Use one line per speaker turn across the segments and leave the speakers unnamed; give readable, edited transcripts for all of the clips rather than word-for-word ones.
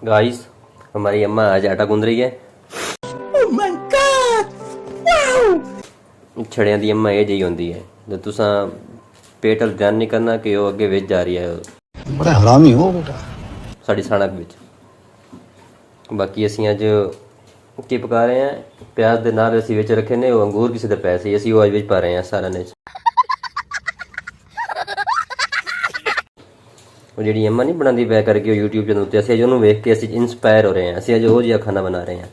Guys, हमारी अम्मा आज आटा गूंद रही है।
Oh my God! Wow!
छड़ियां दी अम्मा ये जी होंदी है जो तुसा पेट हल ध्यान नहीं करना कि वो अगे विच जा रही है
बड़ा हरामी हो बेटा।
साड़ी सड़क विच। बाकी ਅਸੀਂ ਅੱਜ ਕੀ ਪਕਾ ਰਹੇ ਹਾਂ, ਪਿਆਜ਼ ਦੇ ਨਾਲ ਅਸੀਂ ਵਿੱਚ ਰੱਖੇ ਨੇ ਉਹ ਅੰਗੂਰ ਕਿਸੇ ਦੇ ਪਏ ਸੀ, ਅਸੀਂ ਉਹ ਅੱਜ ਵਿੱਚ ਪਾ ਰਹੇ ਹਾਂ ਸਾਰਿਆਂ ਨੇ। ਉਹ ਜਿਹੜੀ ਅੰਮਾ ਨਹੀਂ ਬਣਾਉਂਦੀ ਬੈ ਕਰਕੇ ਉਹ YouTube ਚੈਨਲ ਉੱਤੇ, ਅਸੀਂ ਅੱਜ ਉਹਨੂੰ ਵੇਖ ਕੇ ਅਸੀਂ ਇਨਸਪਾਇਰ ਹੋ ਰਹੇ ਹਾਂ। ਅਸੀਂ ਅੱਜ ਉਹ ਜਿਹਾ ਖਾਣਾ ਬਣਾ ਰਹੇ ਹਾਂ।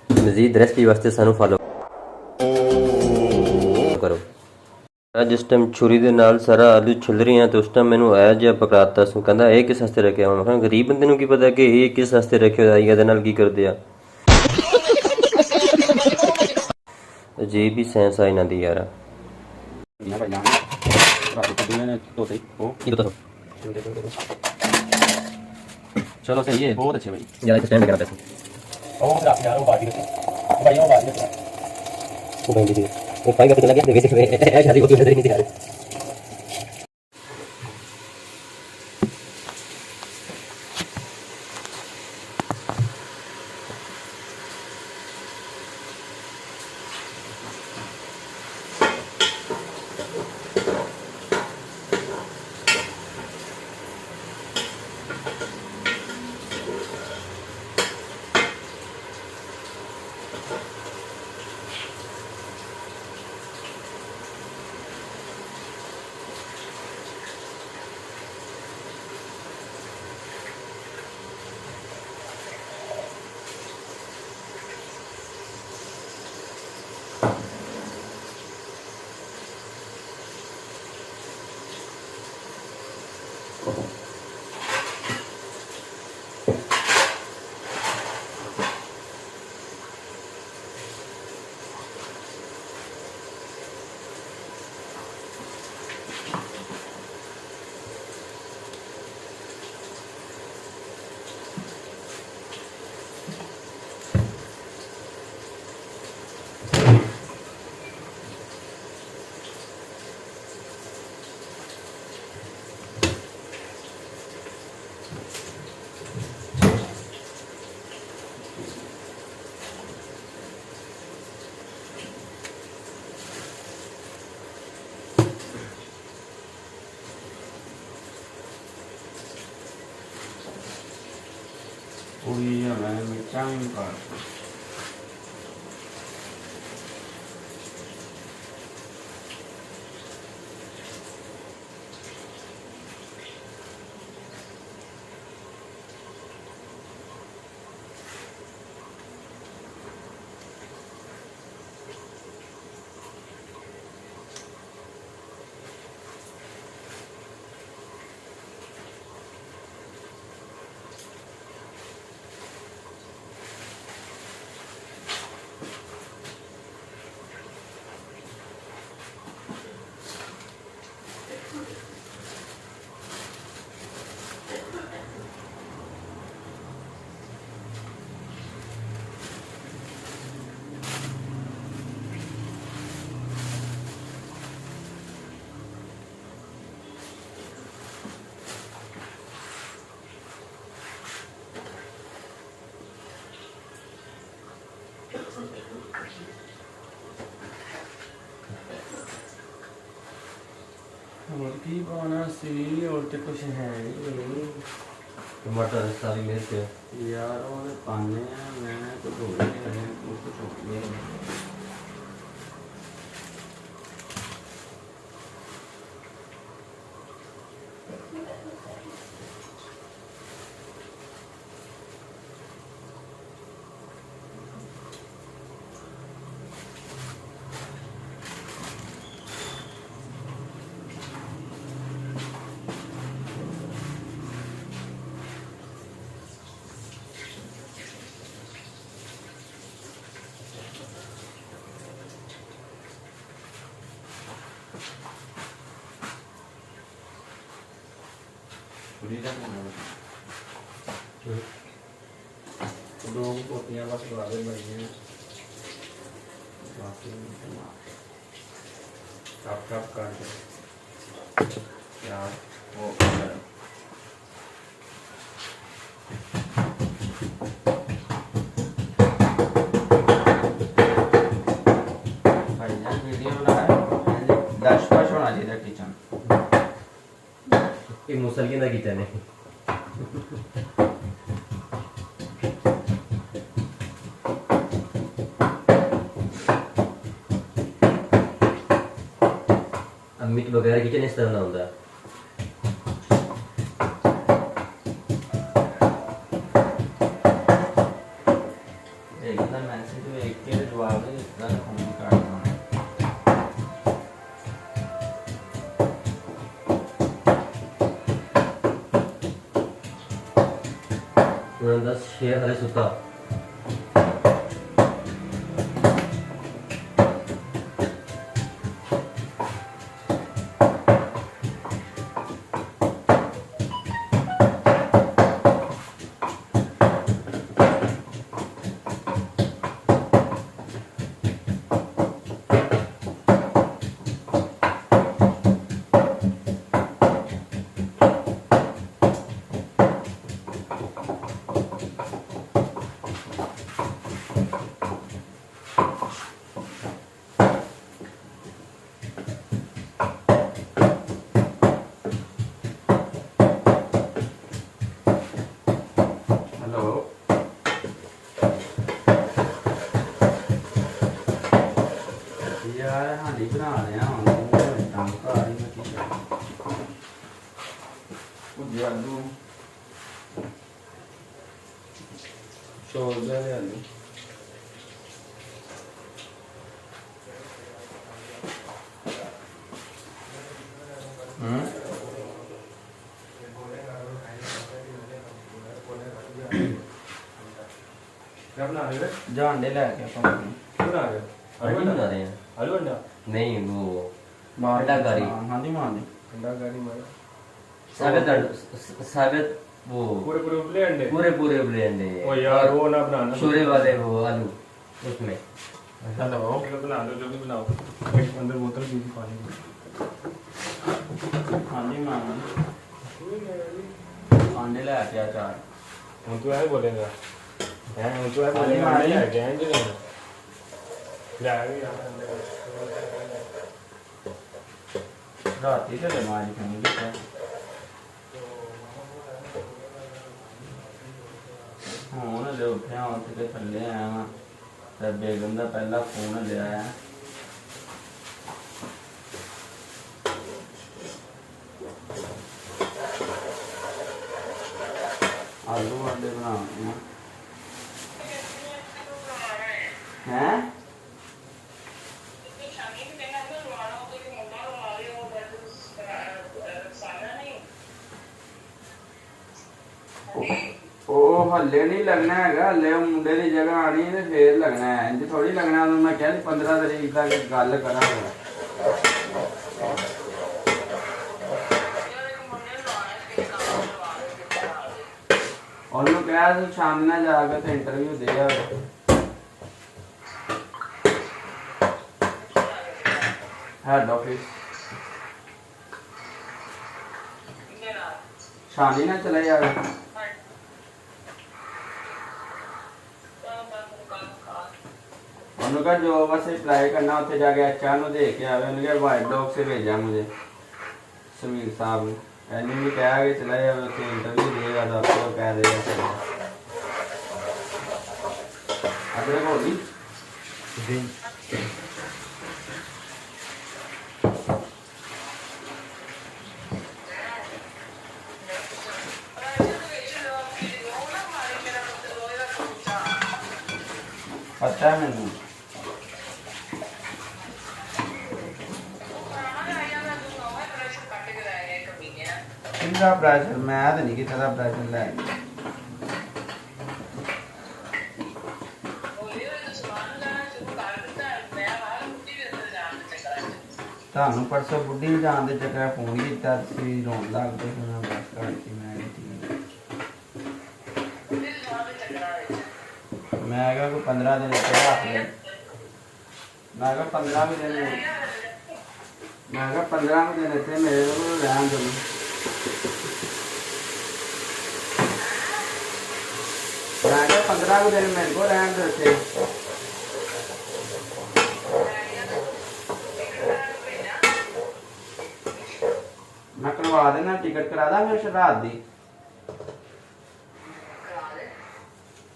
ਮਜ਼ੀਦ ਰੈਸਪੀ ਵਾਸਤੇ ਸਾਨੂੰ ਫਾਲੋ ਕਰੋ। ਜਿਸ ਟਾਈਮ ਛੁਰੀ ਦੇ ਨਾਲ ਸਾਰਾ ਆਲੂ ਛਿੱਲ ਰਹੀ ਹਾਂ ਤੇ ਉਸ ਟਾਈਮ ਮੈਨੂੰ ਆਇਆ ਜਿਹਾ ਪਕੜਾਤਾ ਸੀ। ਕਹਿੰਦਾ ਇਹ ਕਿਸ ਵਾਸਤੇ ਰੱਖਿਆ? ਮੈਂ ਕਿਹਾ ਗਰੀਬ ਬੰਦੇ ਨੂੰ ਕੀ ਪਤਾ ਕਿ ਇਹ ਕਿਸ ਵਾਸਤੇ ਰੱਖਿਆ ਹੋਇਆ, ਇਹਦੇ ਨਾਲ ਕੀ ਕਰਦੇ ਆ। ਅਜੀਬ ਹੀ ਸੈਂਸ ਆ ਇਹਨਾਂ ਦੀ ਯਾਰ।
चलो सही है, बहुत अच्छे भाई।
ज़्यादा स्टैंड करना पैसे
यार वो पार्टी भाई वो पार्टी
वो भाई दीजिए वो फाइव का चला गया वैसे शादी होती नजर ही नहीं दिखा रहे।
पूरी मैं मिर्चाई काट और की पाना सी और तो कुछ है नहीं।
टमाटर सारी मिर्च
यार वो पाने हैं मैं तो धो रहे हैं उसको छोड़ दिया। दो कोटियां बस बारे बनी बाकी कप कप काट यार वो
ਮੁਸਲਮਾਨ ਦਾ ਕੀਤਾ ਨੇ अमित वगैरह किचन इस तरह ना होता
एक ना मैसेज में एक के जवाब दे इसका फोन काटना
उन्होंने 10 शेयर हरे सुता
यार हांडी बना रहे हैं हम काम कर रही मैं की कुछ आलू छोड़ दे आलू
क्या बना रहे हो?
जान दे लेके अपन
क्या बना रहे हो?
आलू बना रहे हैं
आलू अंडा
नहीं वो
बाहर
अंडा करी
हां दी मार दे
अंडा करी मारो
साबित वो
पूरे पूरे उबले अंडे
पूरे उबले अंडे
ओ यार वो ना बनाना
छोले वाले वो आलू उसमें
चलो वो बना लो जल्दी बनाओ एक अंदर बोतल भी पानी की
हां दी मार अंडे ले आके चार
हम तो है बोलेगा हैं हम तो है
पानी
बोलेगा
मारी।
नहीं है क्या है नहीं ले आए यार
रात ही चले मार खाएंगे ਹੁਣ ਜੇ ਉੱਠਿਆ ਉੱਠ ਕੇ ਥੱਲੇ ਆਇਆ ਵਾਂ ਤੇ ਬੇਗਮ ਦਾ ਪਹਿਲਾ ਫੋਨ ਲਿਆ ਆ ਆਲੂ ਅੰਡੇ ਬਣਾਉਣੇ ਆ ਹੈ ਉਹ ਹੱਲੇ ਨਹੀਂ ਲੱਗਣਾ ਹੈਗਾ ਹੱਲੇ ਉਹ ਮੁੰਡੇ ਦੀ ਜਗ੍ਹਾ ਆਣੀ ਤੇ ਫੇਰ ਲੱਗਣਾ ਹੈ ਇੰਜ ਥੋੜੀ ਲੱਗਣਾ ਉਹਨੂੰ ਮੈਂ ਕਿਹਾ ਸੀ 15 ਤਰੀਕ ਤੱਕ ਗੱਲ ਕਰਾਂਗਾ ਉਹਨੂੰ ਕਿਹਾ ਸੀ ਸ਼ਾਮ ਨਾਲ ਜਾ ਕੇ ਤੇ ਇੰਟਰਵਿਊ ਦੇ ਆ ਹੈਡ ਆਫਿਸ ਸ਼ਾਮੀ ਨਾਲ ਚਲੇ ਜਾਵੇ उन्होंने कहा जो बस अप्लाई करना उसे जाके अच्छा नु दे के आवे उन्होंने कहा वाइट डॉग से भेजा मुझे समीर साहब ने एनी भी कहा कि चला जावे उसे इंटरव्यू देगा तो आपको कह देगा अदरक होगी पता है मैंने कितना प्रेशर मैं तो नहीं कितना प्रेशर ले ਤੁਹਾਨੂੰ ਪਰਸੋਂ ਬੁੱਢੀ ਜਾਣ ਦੇ ਚੱਕਰ ਫੋਨ ਕੀਤਾ ਤੁਸੀਂ ਰੋਣ ਲੱਗ ਪਏ ਫਿਰ ਮੈਂ ਬਸ ਕਰਤੀ ਮੈਂ ਕਿਹਾ ਕੋਈ 15 ਦਿਨ ਇੱਥੇ ਰੱਖ ਲੈ ਮੈਂ ਕਿਹਾ 15 ਵੀ ਦਿਨ ਮੈਂ ਕਿਹਾ 15 ਵੀ ਦਿਨ ਇੱਥੇ ਮੇਰੇ ਕੋਲ ਰਹਿਣ ਦੋ ਮੈਂ ਕਿਹਾ 15 ਵੀ ਦਿਨ ਮੇਰੇ ਕੋਲ ਰਹਿਣ ਦੋ ਇੱਥੇ मैं करवा देना टिकट करा दा फिर रात दी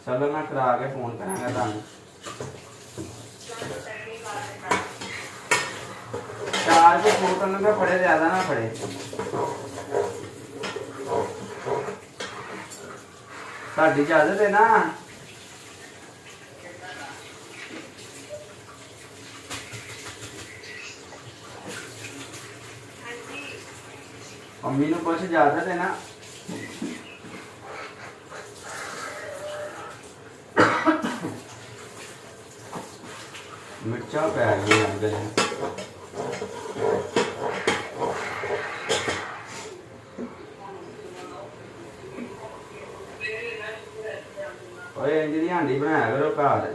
चलो मैं करा के फोन करांगा तुहानू 4 के फोटो लगे फड़े ज्यादा ना फड़े साडी इजाजत है ना मम्मी को कुछ इजाजत है ना मिर्चा पै गई गले ओए इंज दी हांडी बनाया करो घर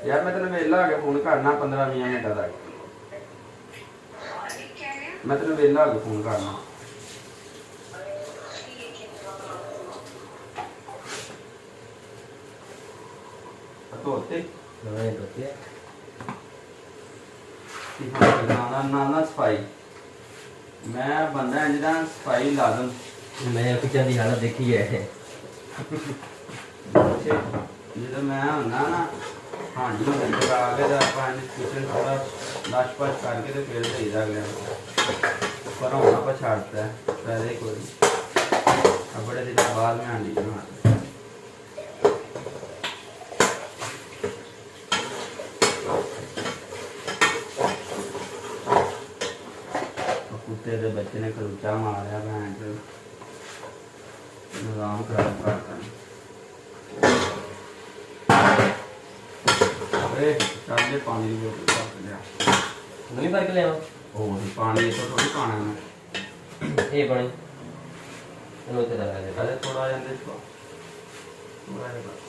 यार मैं तेन वेला आके फोन करना 15-20 मिनट तक मैं तेन वेला आके फोन करना धोते ना सफाई मैं बंदा इंज दा सफाई लाजम
मैं पिक्चर की हालत देखी है
जो मैं होना ना हांडी लगा के किचन थोड़ा लश पश करके तो फिर सही रख लिया पर होना पर छाड़ता है पहले कोई अब बड़े दिन बाद में हांडी बना कुत्ते के बच्चे ने खरूचा मारा भैन निजाम खराब करता चल पानी की बोतल रख लिया
नहीं भर के ले आओ
और पानी तो थोड़ी पाना है
ये पानी इन्हों ते लगा दे
अरे थोड़ा जिहा इंदे च पा थोड़ा जिहा बस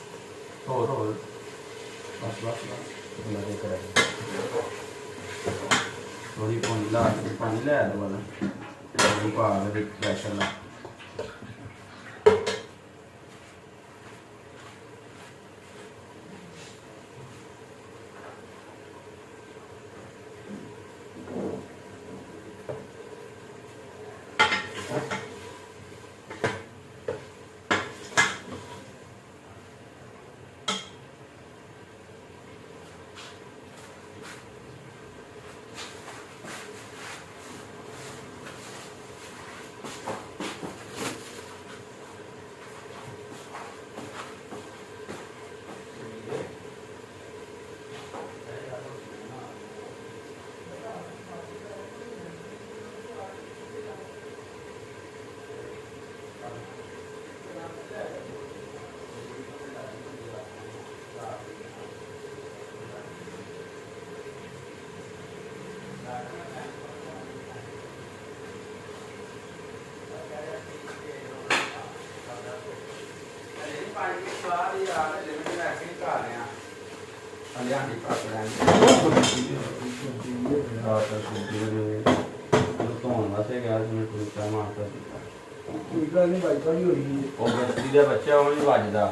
होर बस बस बस
मजे करा
थोड़ी पानी ले दो वाला थोड़ी पा के प्रेशर ला ਧੋਣ ਵਾਸਤੇ ਗਿਆ ਸੀ ਮੈਂ ਕੁਲਚਾ ਮਾਰਦਾ ਸੀ
ਕੋਈ ਗੱਲ ਨਹੀਂ ਬਾਈ ਕਾਹਦੀ ਹੋ ਰਹੀ ਹੈ
ਉਹ ਬਸਤੀ ਦੇ ਬੱਚਾ ਉਹ ਵੀ ਵੱਜਦਾ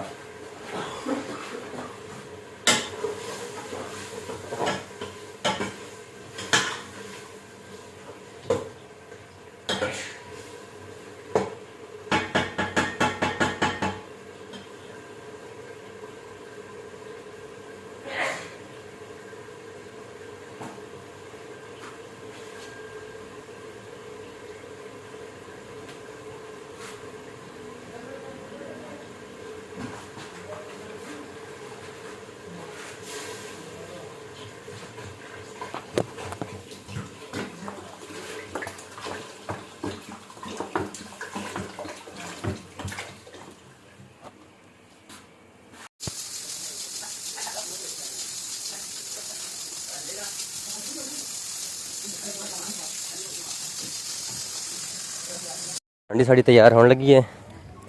हांडी साड़ी तैयार होने लगी है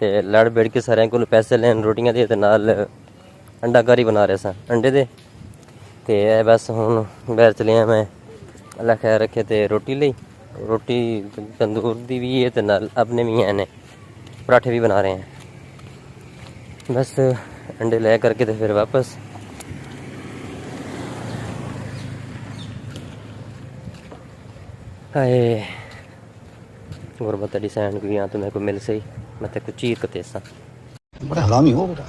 तो लड़ बेड़ के सारे को पैसे लैन रोटियां दे नाल अंडा करी बना रहे सन अंडे दे ते बस हुन बाहर चले मैं अल्लाह खैर रखे ते रोटी ली रोटी तंदूर दी भी है ते नाल अपने भी हैं ने पराठे भी बना रहे हैं बस अंडे ले करके तो फिर वापस ਹਾਏ ਗੁਰਬਤ ਦੀ ਸੈਨ ਕੋਈ ਆ ਤੂੰ ਮੇਰੇ ਕੋ ਮਿਲ ਸਹੀ ਮੈਂ ਤੇ ਕੁਝ ਚੀਰ ਕਤੇ ਸਾਂ
बड़ा हरामी हो बेटा।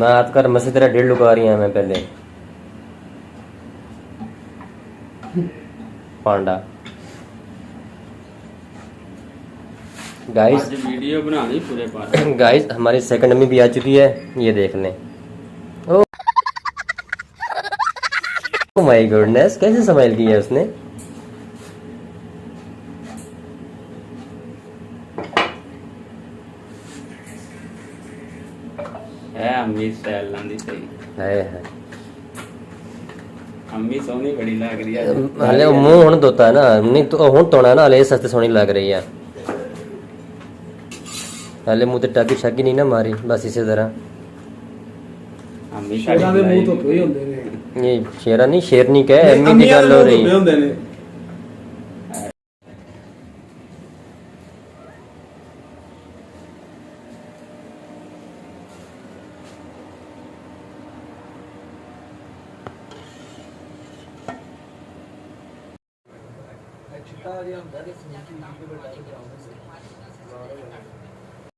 नात कर मसे तेरा 1.5 लुका रही हैं मैं पहले पांडा गाइस
आज वीडियो बना दी पूरे पास।
गाइस हमारी सेकंड में भी आ चुकी है ये देख लें ओ माय गुडनेस कैसे स्माइल की है उसने
है अम्मी स्टाइल लांदी सही
है
अम्मी सोनी बड़ी लग रही है।
हले मुंह हुन धोता है ना नहीं तो हुन धोना ना हले सस्ते सोनी लग रही है हले मुंह ते टाकी शाकी नहीं ना मारी बस इसी तरह
अम्मी
ਸ਼ੇਰਾਂ ਦੇ ਮੂੰਹ ਧੋਪੇ ਹੀ ਹੁੰਦੇ ਨੇ।
ये शेरा नहीं शेरनी कह एम्मी की
ਅੰਮੀਆਂ
गल
ਦੇ
हो
ਮੂੰਹ
रही
ਧੋਪੇ ਹੁੰਦੇ ਨੇ। ਚਿੱਟਾ ਜਿਹਾ ਹੁੰਦਾ ਤੇ ਸਮੂਥੀ ਵੀ ਵੱਡਾ